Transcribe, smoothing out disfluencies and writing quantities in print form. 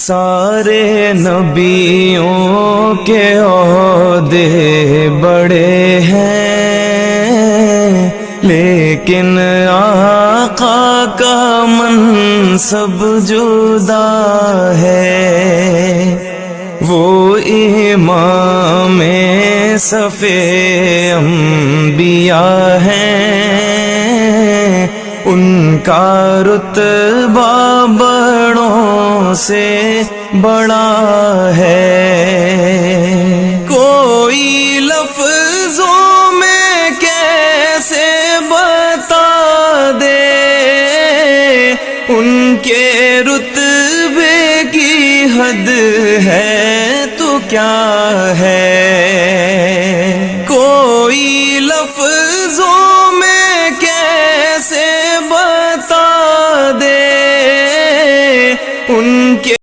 سارے نبیوں کے عہدے بڑے ہیں، لیکن آقا کا منصب جدا ہے۔ وہ امام صف انبیاء ہیں، ان کا رتبہ بڑوں سے بڑا ہے۔ کوئی لفظوں میں کیسے بتا دے ان کے رتبے کی حد ہے تو کیا ہے۔